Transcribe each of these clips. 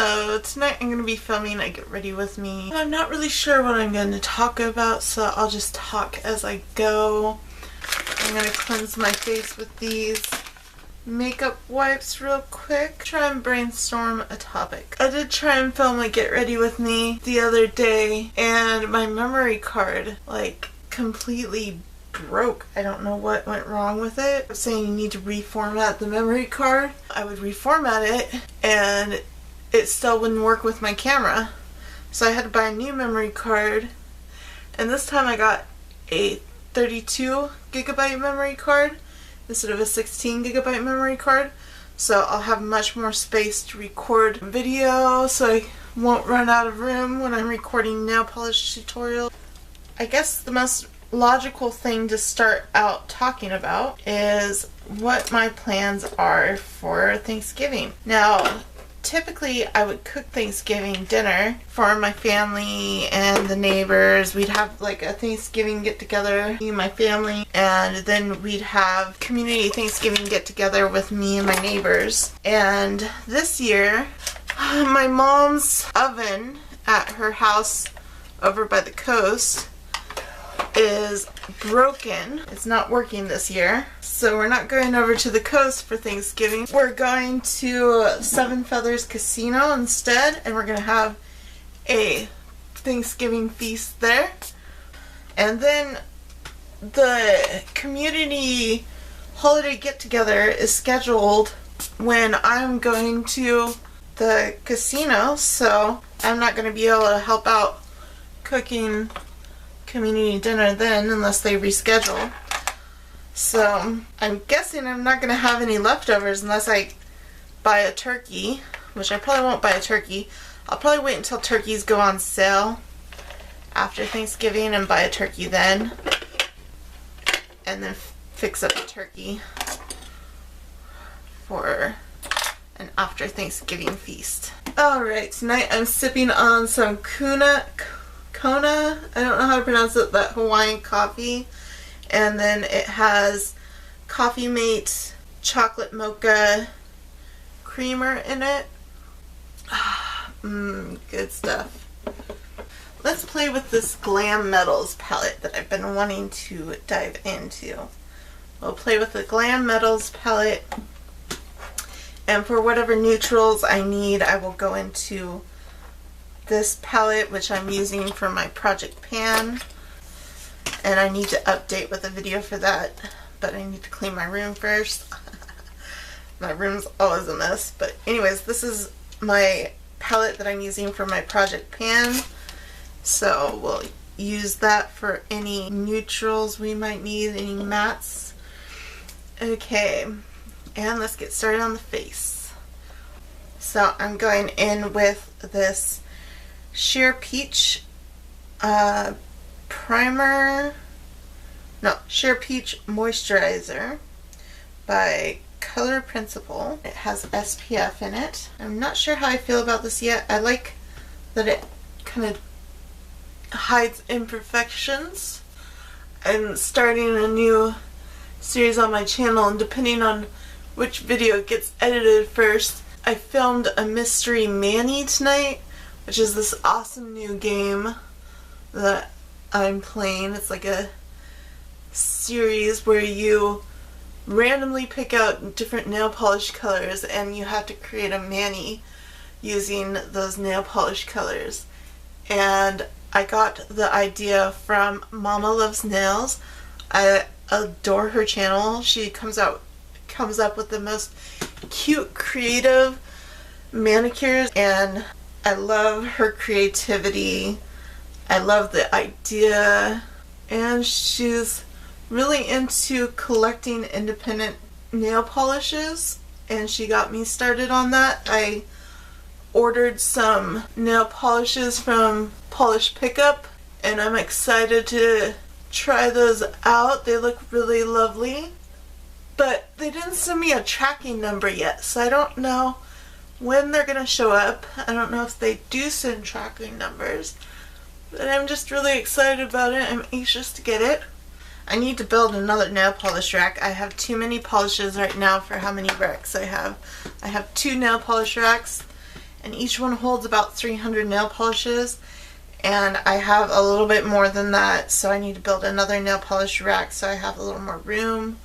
Hello, tonight I'm going to be filming a Get Ready With Me. I'm not really sure what I'm going to talk about, so I'll just talk as I go. I'm going to cleanse my face with these makeup wipes real quick. Try and brainstorm a topic. I did try and film a Get Ready With Me the other day, and my memory card, like, completely broke. I don't know what went wrong with it. I'm saying you need to reformat the memory card. I would reformat it and it still wouldn't work with my camera. So I had to buy a new memory card, and this time I got a 32 gigabyte memory card instead of a 16 gigabyte memory card. So I'll have much more space to record video, so I won't run out of room when I'm recording nail polish tutorial. I guess the most logical thing to start out talking about is what my plans are for Thanksgiving. Now, typically I would cook Thanksgiving dinner for my family and the neighbors. We'd have like a Thanksgiving get together, me and my family, and then we'd have community Thanksgiving get together with me and my neighbors. And this year, my mom's oven at her house over by the coast is broken. It's not working this year. So we're not going over to the coast for Thanksgiving. We're going to Seven Feathers Casino instead, and we're going to have a Thanksgiving feast there. And then the community holiday get-together is scheduled when I'm going to the casino, so I'm not going to be able to help out cooking community dinner then unless they reschedule. So I'm guessing I'm not going to have any leftovers unless I buy a turkey, which I probably won't buy a turkey. I'll probably wait until turkeys go on sale after Thanksgiving and buy a turkey then, and then fix up a turkey for an after Thanksgiving feast. Alright, tonight I'm sipping on some Kona, I don't know how to pronounce it, that Hawaiian coffee. And then it has Coffee Mate chocolate mocha creamer in it. Good stuff. Let's play with this Glam Metals palette that I've been wanting to dive into. We'll play with the Glam Metals palette, and for whatever neutrals I need, I will go into this palette, which I'm using for my project pan, and I need to update with a video for that, but I need to clean my room first. My room's always a mess, but anyways, this is my palette that I'm using for my project pan, so we'll use that for any neutrals we might need, any mattes. Okay, and let's get started on the face. So I'm going in with this Sheer Peach Sheer Peach Moisturizer by Color Principle. It has SPF in it. I'm not sure how I feel about this yet. I like that it kind of hides imperfections. I'm starting a new series on my channel, and depending on which video gets edited first, I filmed a mystery Manny tonight, which is this awesome new game that I'm playing. It's like a series where you randomly pick out different nail polish colors and you have to create a Manny using those nail polish colors. And I got the idea from Mama Loves Nails. I adore her channel. She comes up with the most cute, creative manicures, and I love her creativity. I love the idea, and she's really into collecting independent nail polishes, and she got me started on that. I ordered some nail polishes from Polish Pickup, and I'm excited to try those out. They look really lovely, but they didn't send me a tracking number yet, so I don't know when they're gonna show up. I don't know if they do send tracking numbers, but I'm just really excited about it. I'm anxious to get it. I need to build another nail polish rack. I have too many polishes right now for how many racks I have. I have 2 nail polish racks, and each one holds about 300 nail polishes, and I have a little bit more than that, so I need to build another nail polish rack so I have a little more room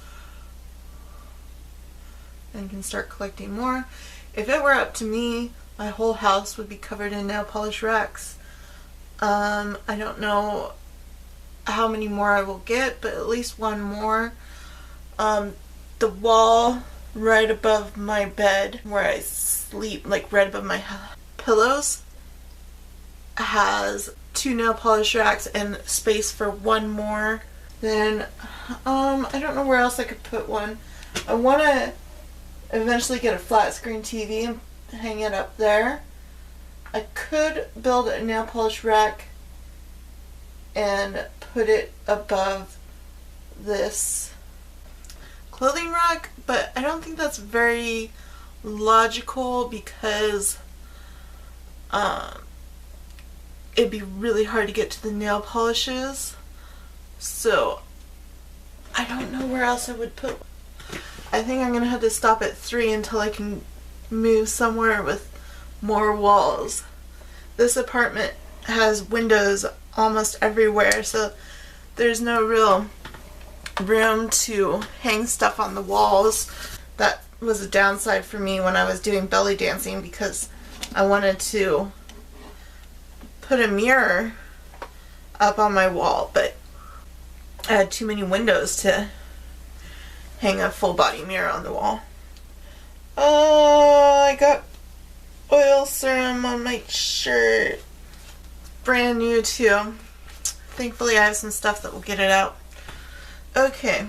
and can start collecting more. If it were up to me, my whole house would be covered in nail polish racks. I don't know how many more I will get, but at least one more. The wall right above my bed where I sleep, like right above my pillows, has 2 nail polish racks and space for one more. Then I don't know where else I could put one. I want to eventually get a flat screen TV and hang it up there. I could build a nail polish rack and put it above this clothing rack, but I don't think that's very logical because it'd be really hard to get to the nail polishes. So I don't know where else I would put. I think I'm gonna have to stop at 3 until I can move somewhere with more walls. This apartment has windows almost everywhere, so there's no real room to hang stuff on the walls. That was a downside for me when I was doing belly dancing, because I wanted to put a mirror up on my wall, but I had too many windows to hang a full body mirror on the wall. Oh, I got oil serum on my shirt. Brand new too. Thankfully I have some stuff that will get it out. Okay.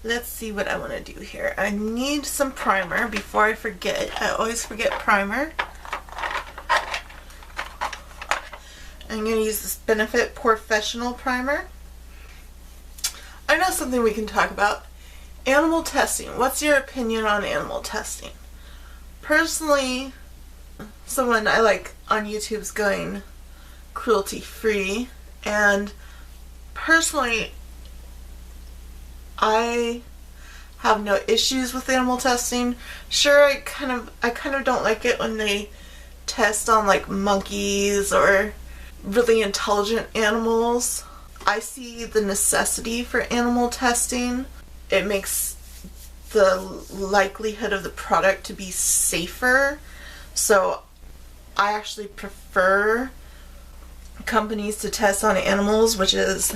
Let's see what I want to do here. I need some primer before I forget. I always forget primer. I'm going to use this Benefit Professional Primer. I know something we can talk about. Animal testing. What's your opinion on animal testing? Personally, someone I like on YouTube's going cruelty free, and personally I have no issues with animal testing. Sure, I kind of don't like it when they test on like monkeys or really intelligent animals. I see the necessity for animal testing. It makes the likelihood of the product to be safer. So I actually prefer companies to test on animals, which is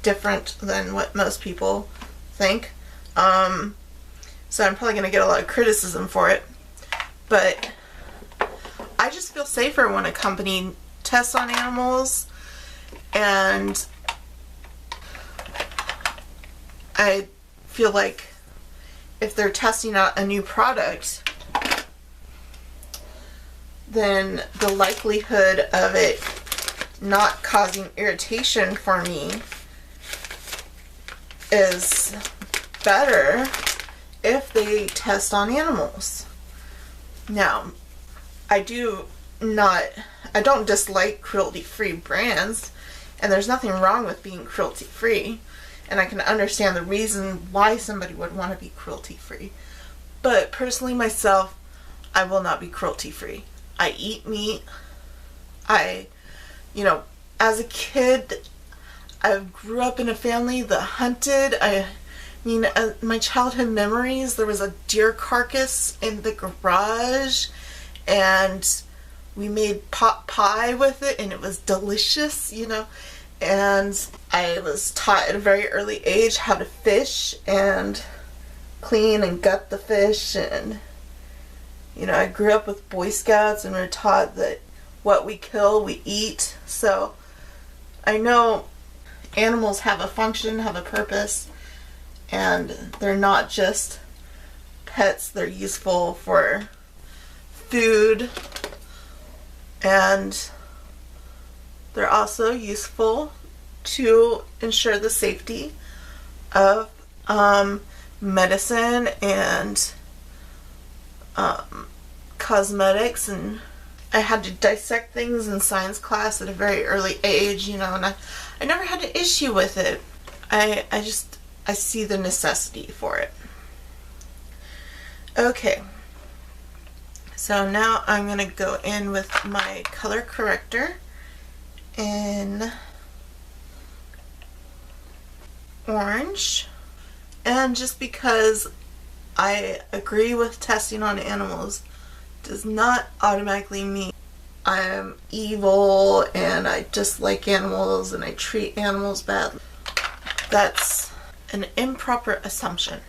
different than what most people think. So I'm probably going to get a lot of criticism for it. But I just feel safer when a company tests on animals, and I feel like if they're testing out a new product, then the likelihood of it not causing irritation for me is better if they test on animals. Now, I don't dislike cruelty-free brands, and there's nothing wrong with being cruelty-free, and I can understand the reason why somebody would want to be cruelty-free. But personally myself, I will not be cruelty-free. I eat meat. As a kid, I grew up in a family that hunted. My childhood memories, there was a deer carcass in the garage, and we made pot pie with it, and it was delicious, and I was taught at a very early age how to fish and clean and gut the fish, and I grew up with Boy Scouts, and we were taught that what we kill, we eat. So I know animals have a function, have a purpose, and they're not just pets. They're useful for food, and they're also useful to ensure the safety of medicine and cosmetics. And I had to dissect things in science class at a very early age, and I never had an issue with it. I see the necessity for it. Okay, So now I'm going to go in with my color corrector in orange. And just because I agree with testing on animals does not automatically mean I am evil and I dislike animals and I treat animals badly. That's an improper assumption.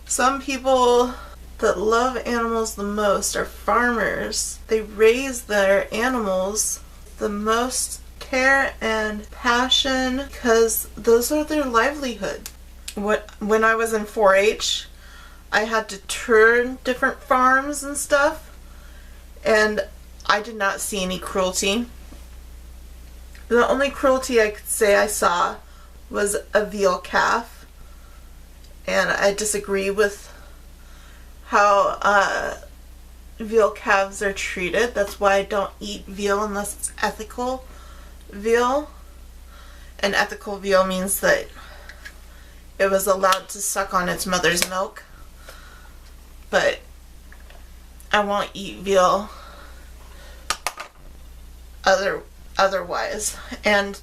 Some people that love animals the most are farmers. They raise their animals the most care and passion because those are their livelihood. When I was in 4-H, I had to tour different farms and stuff, and I did not see any cruelty. The only cruelty I could say I saw was a veal calf, and I disagree with how veal calves are treated. That's why I don't eat veal unless it's ethical veal. And ethical veal means that it was allowed to suck on its mother's milk. But I won't eat veal otherwise. And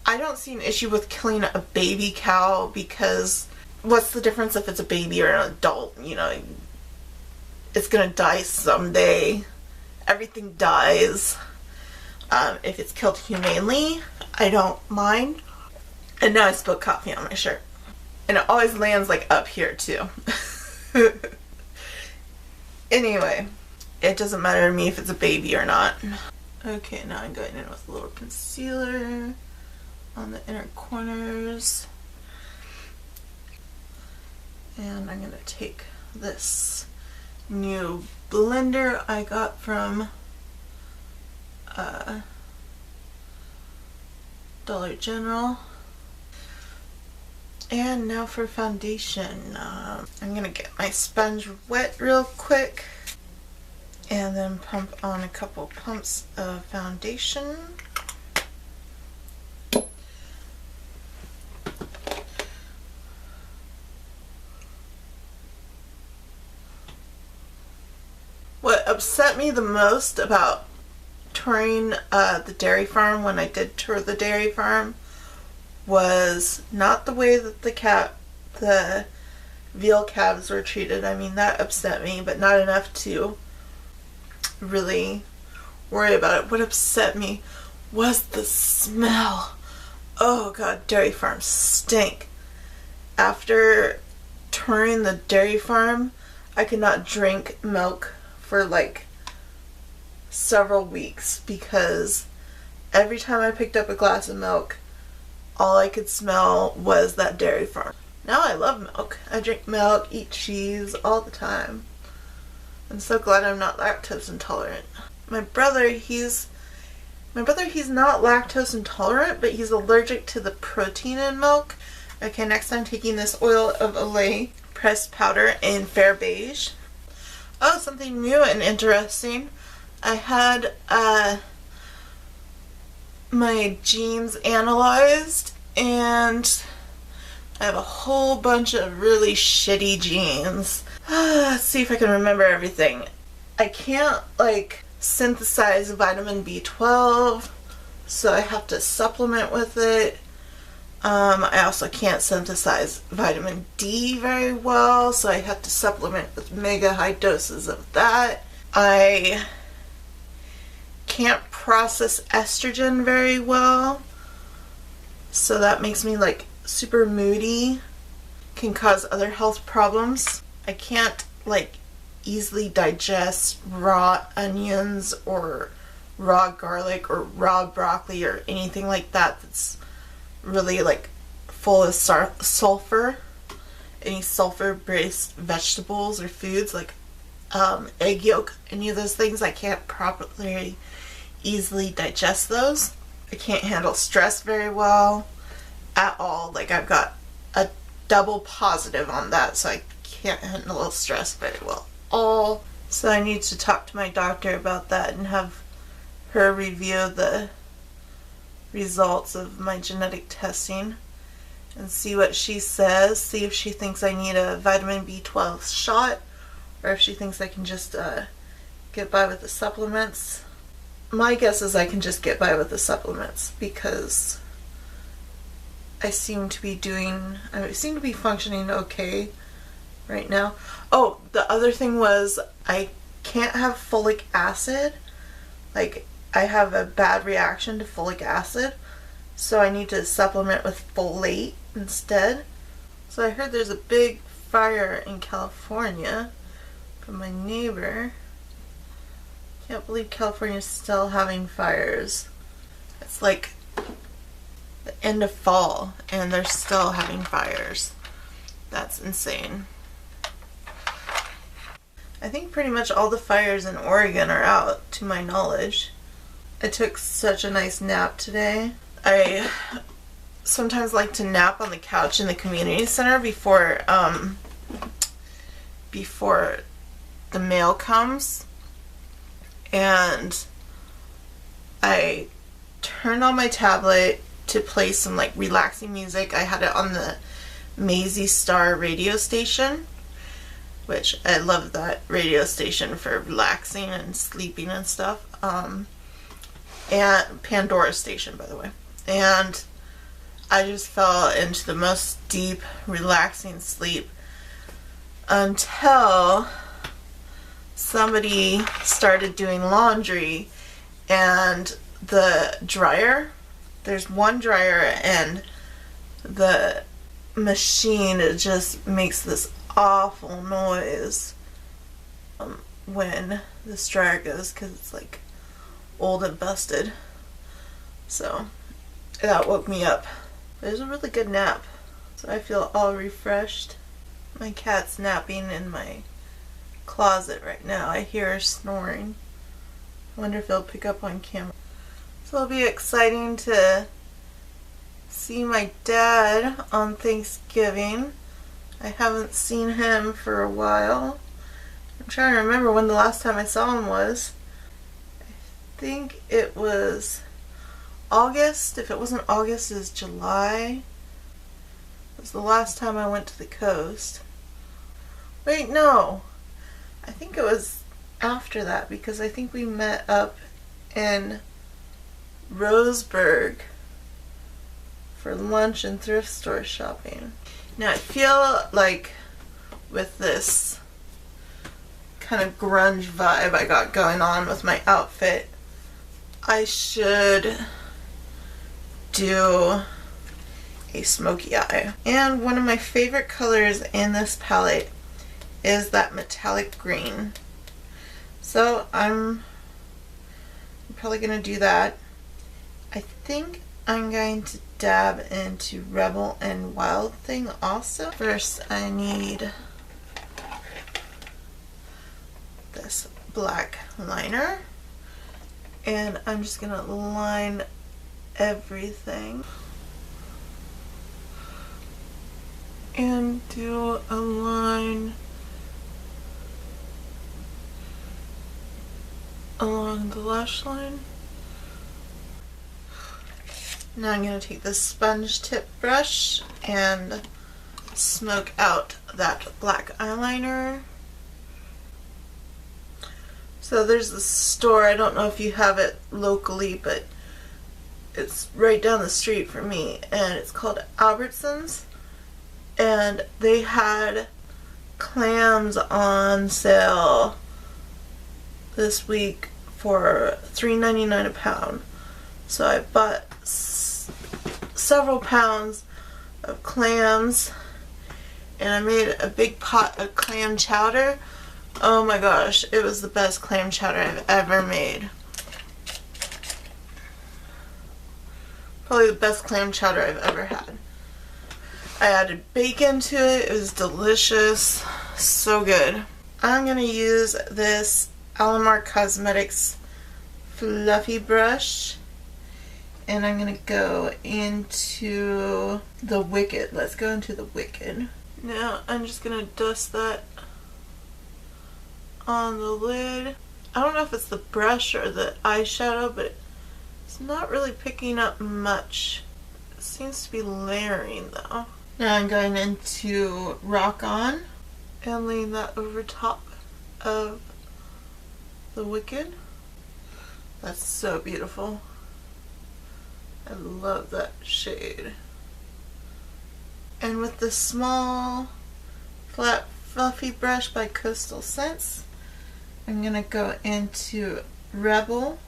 I don't see an issue with killing a baby cow because what's the difference if it's a baby or an adult? You know, it's gonna die someday. Everything dies. If it's killed humanely, I don't mind. And now I spilled coffee on my shirt. And it always lands like up here too. Anyway, it doesn't matter to me if it's a baby or not. Okay, now I'm going in with a little concealer on the inner corners. And I'm going to take this new blender I got from Dollar General. And now for foundation. I'm going to get my sponge wet real quick and then pump on a couple pumps of foundation. What upset me the most about touring the dairy farm, when I did tour the dairy farm, was not the way that the veal calves were treated. I mean, that upset me, but not enough to really worry about it. What upset me was the smell. Oh god, dairy farms stink. After touring the dairy farm, I could not drink milk for like several weeks because every time I picked up a glass of milk, all I could smell was that dairy farm. Now I love milk. I drink milk, eat cheese all the time. I'm so glad I'm not lactose intolerant. My brother, he's not lactose intolerant, but he's allergic to the protein in milk. Okay, next I'm taking this oil of Olay pressed powder in fair beige. Oh, something new and interesting. I had my genes analyzed, and I have a whole bunch of really shitty genes. Let's see if I can remember everything. I can't like synthesize vitamin B12, so I have to supplement with it. I also can't synthesize vitamin D very well, so I have to supplement with mega high doses of that. I can't process estrogen very well, so that makes me like super moody, can cause other health problems. I can't like easily digest raw onions or raw garlic or raw broccoli or anything like that that's really like full of sulfur. Any sulfur-based vegetables or foods like egg yolk, any of those things, I can't properly easily digest those. I can't handle stress very well at all. Like I've got a double positive on that, so I can't handle stress very well at all. So I need to talk to my doctor about that and have her review the results of my genetic testing and see what she says, see if she thinks I need a vitamin B12 shot or if she thinks I can just get by with the supplements. My guess is I can just get by with the supplements because I seem to be functioning okay right now. Oh, the other thing was I can't have folic acid. Like, I have a bad reaction to folic acid, so I need to supplement with folate instead. So I heard there's a big fire in California from my neighbor. Can't believe California's still having fires. It's like the end of fall and they're still having fires. That's insane. I think pretty much all the fires in Oregon are out, to my knowledge. I took such a nice nap today. I sometimes like to nap on the couch in the community center before the mail comes. And I turned on my tablet to play some like relaxing music. I had it on the Maisie Star radio station, which I love that radio station for relaxing and sleeping and stuff. And Pandora station, by the way. And I just fell into the most deep, relaxing sleep until somebody started doing laundry, and the dryer, there's one dryer and the machine, it just makes this awful noise when this dryer goes, because it's like old and busted. So that woke me up. It was a really good nap, so I feel all refreshed. My cat's napping in my closet right now. I hear her snoring. I wonder if he'll pick up on camera. So it'll be exciting to see my dad on Thanksgiving. I haven't seen him for a while. I'm trying to remember when the last time I saw him was. I think it was August. If it wasn't August, it's July. It was the last time I went to the coast. Wait, no. I think it was after that, because I think we met up in Roseburg for lunch and thrift store shopping. Now I feel like with this kind of grunge vibe I got going on with my outfit, I should do a smoky eye. And one of my favorite colors in this palette is that metallic green. So I'm probably going to do that. I think I'm going to dab into Rebel and Wild Thing also. First I need this black liner, and I'm just going to line everything and do a line along the lash line. Now I'm going to take this sponge tip brush and smoke out that black eyeliner. So there's this store, I don't know if you have it locally, but it's right down the street from me, and it's called Albertsons, and they had clams on sale this week for $3.99 a pound. So I bought several pounds of clams, and I made a big pot of clam chowder. Oh my gosh, it was the best clam chowder I've ever made. Probably the best clam chowder I've ever had. I added bacon to it. It was delicious. So good. I'm going to use this Alamar Cosmetics fluffy brush, and I'm going to go into the Wicked. Let's go into the Wicked. Now I'm just going to dust that on the lid. I don't know if it's the brush or the eyeshadow, but it's not really picking up much. It seems to be layering though. Now I'm going into Rock On and laying that over top. of the Wicked. That's so beautiful. I love that shade. And with the small flat fluffy brush by Coastal Scents, I'm gonna go into Rebel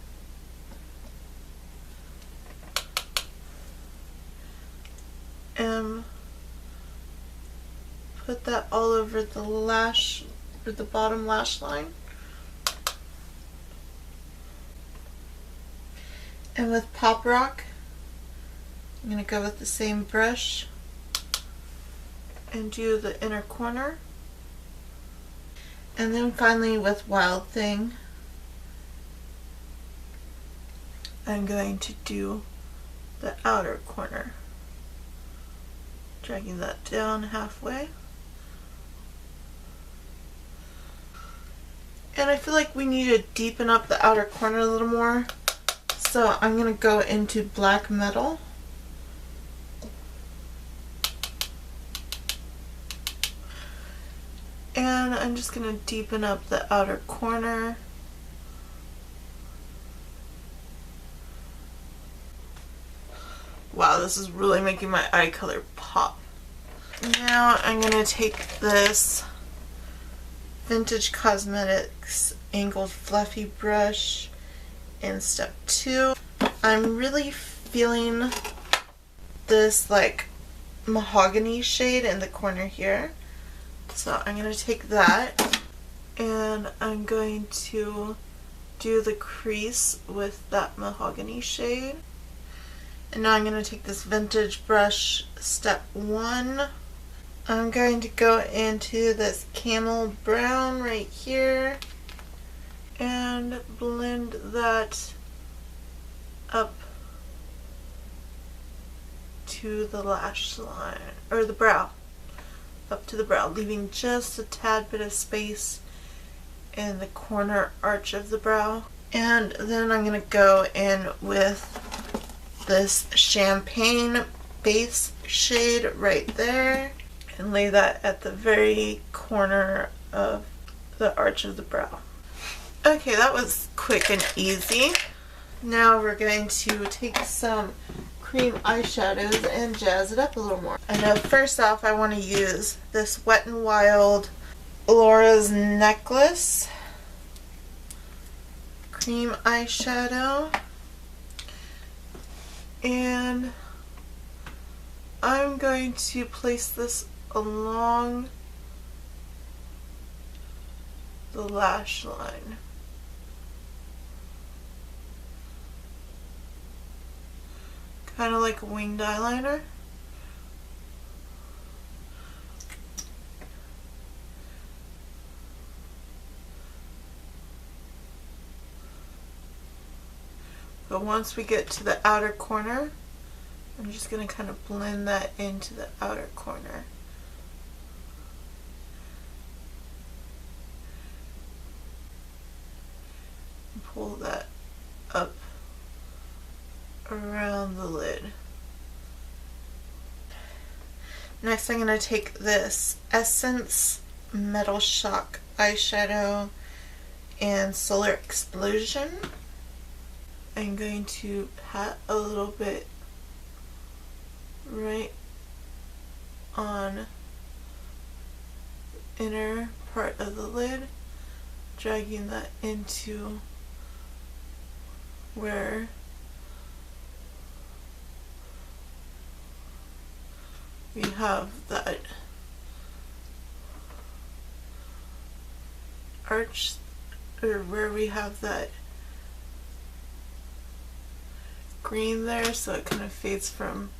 and put that all over the lash, or the bottom lash line. And with Pop Rock, I'm gonna go with the same brush and do the inner corner. And then finally with Wild Thing, I'm going to do the outer corner, dragging that down halfway. And I feel like we need to deepen up the outer corner a little more, so I'm going to go into Black Metal. And I'm just going to deepen up the outer corner. Wow, this is really making my eye color pop. Now I'm going to take this Vintage Cosmetics angled fluffy brush in step 2. I'm really feeling this like mahogany shade in the corner here. So I'm going to take that and I'm going to do the crease with that mahogany shade. And now I'm going to take this vintage brush, step 1. I'm going to go into this camel brown right here and blend that up to the lash line, or the brow, up to the brow, leaving just a tad bit of space in the corner arch of the brow. And then I'm going to go in with this champagne base shade right there and lay that at the very corner of the arch of the brow. Okay, that was quick and easy. Now we're going to take some cream eyeshadows and jazz it up a little more. I know first off I want to use this Wet n Wild Laura's Necklace cream eyeshadow, and I'm going to place this along the lash line. Kind of like a winged eyeliner. But once we get to the outer corner, I'm just going to kind of blend that into the outer corner. And pull that up around the lid. Next I'm going to take this Essence Metal Shock eyeshadow and Solar Explosion. I'm going to pat a little bit right on the inner part of the lid, dragging that into where we have that arch, or where we have that green there, so it kind of fades from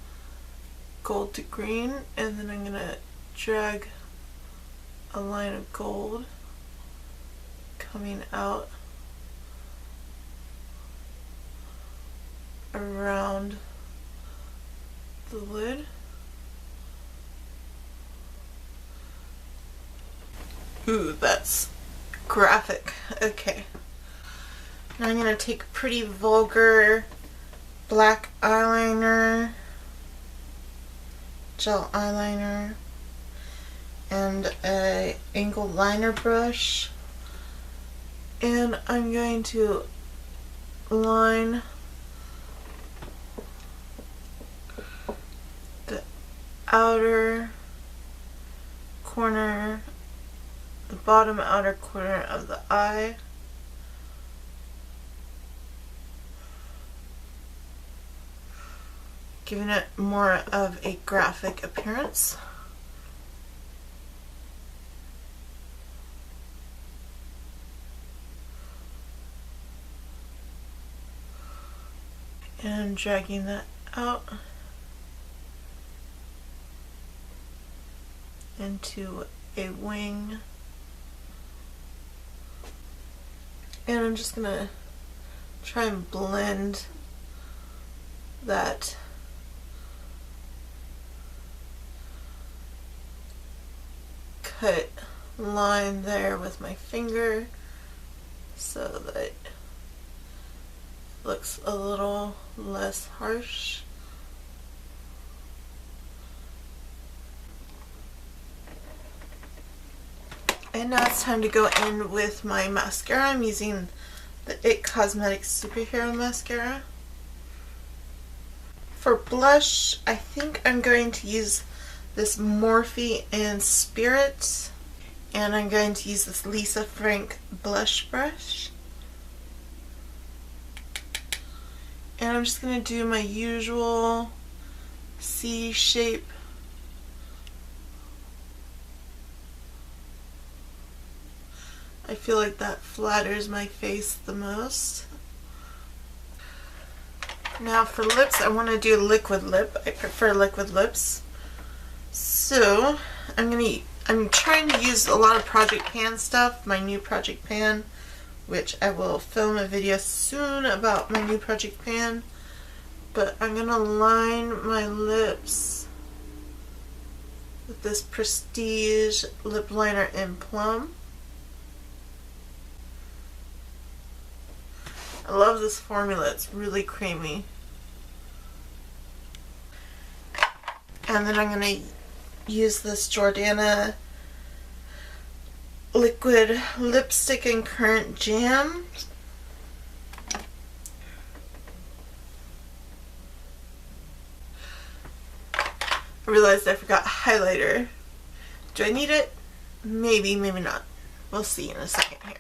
gold to green, and then I'm going to drag a line of gold coming out around the lid. Ooh, that's graphic. Okay. Now I'm going to take Pretty Vulgar black eyeliner, gel eyeliner, and a angled liner brush. And I'm going to line the outer corner, the bottom outer corner of the eye. Giving it more of a graphic appearance. And dragging that out into a wing. And I'm just gonna try and blend that cut line there with my finger so that it looks a little less harsh. And now it's time to go in with my mascara. I'm using the IT Cosmetics Superhero Mascara. For blush, I think I'm going to use this Morphe and Spirit, and I'm going to use this Lisa Frank blush brush. And I'm just going to do my usual C shape. I feel like that flatters my face the most. Now for lips, I want to do liquid lip. I prefer liquid lips. So I'm trying to use a lot of Project Pan stuff, my new Project Pan, which I will film a video soon about my new Project Pan. But I'm going to line my lips with this Prestige lip liner in Plum. I love this formula, it's really creamy. And then I'm going to use this Jordana liquid lipstick in Currant Jam. I realized I forgot highlighter. Do I need it? Maybe, maybe not. We'll see in a second here.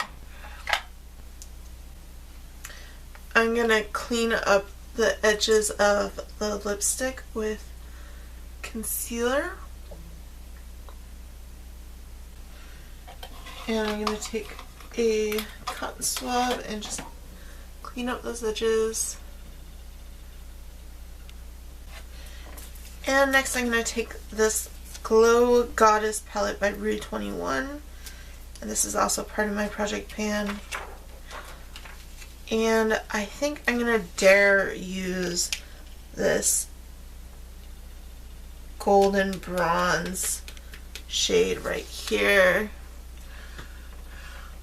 I'm going to clean up the edges of the lipstick with concealer. And I'm going to take a cotton swab and just clean up those edges. And next I'm going to take this Glow Goddess palette by Rue 21. And this is also part of my Project Pan. And I think I'm going to dare use this golden bronze shade right here.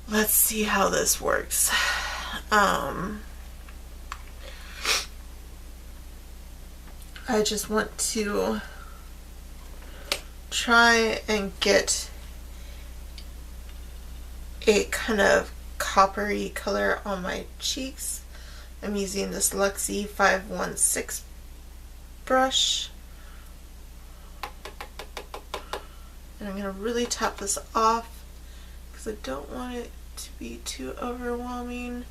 Let's see how this works. I just want to try and get a kind of coppery color on my cheeks. I'm using this Luxie 516 brush. And I'm going to really tap this off because I don't want it to be too overwhelming.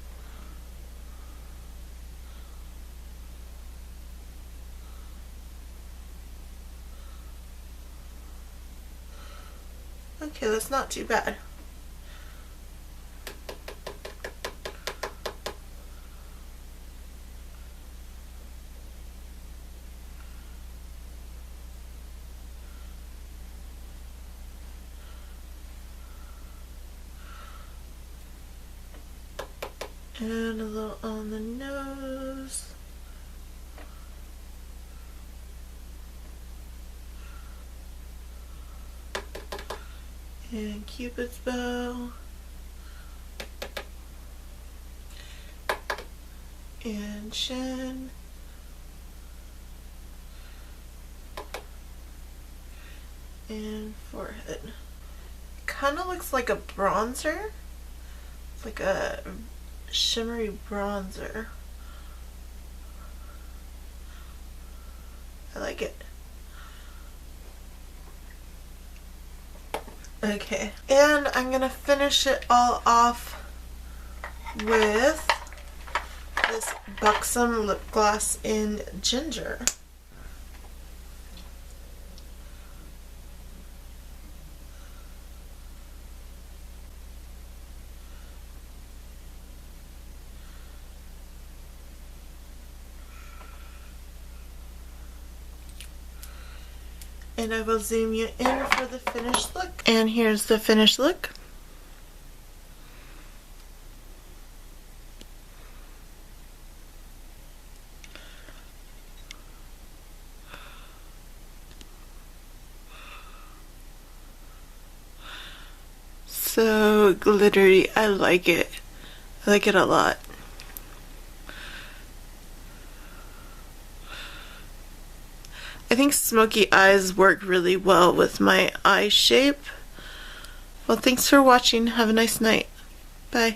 Okay, that's not too bad. And a little on the nose. And Cupid's bow. And chin. And forehead. Kind of looks like a bronzer, It's like a shimmery bronzer. I like it. Okay, and I'm gonna finish it all off with this Buxom lip gloss in Ginger. And I will zoom you in for the finished look. And here's the finished look. So glittery. I like it. I like it a lot. I think smoky eyes work really well with my eye shape. Well, thanks for watching. Have a nice night. Bye.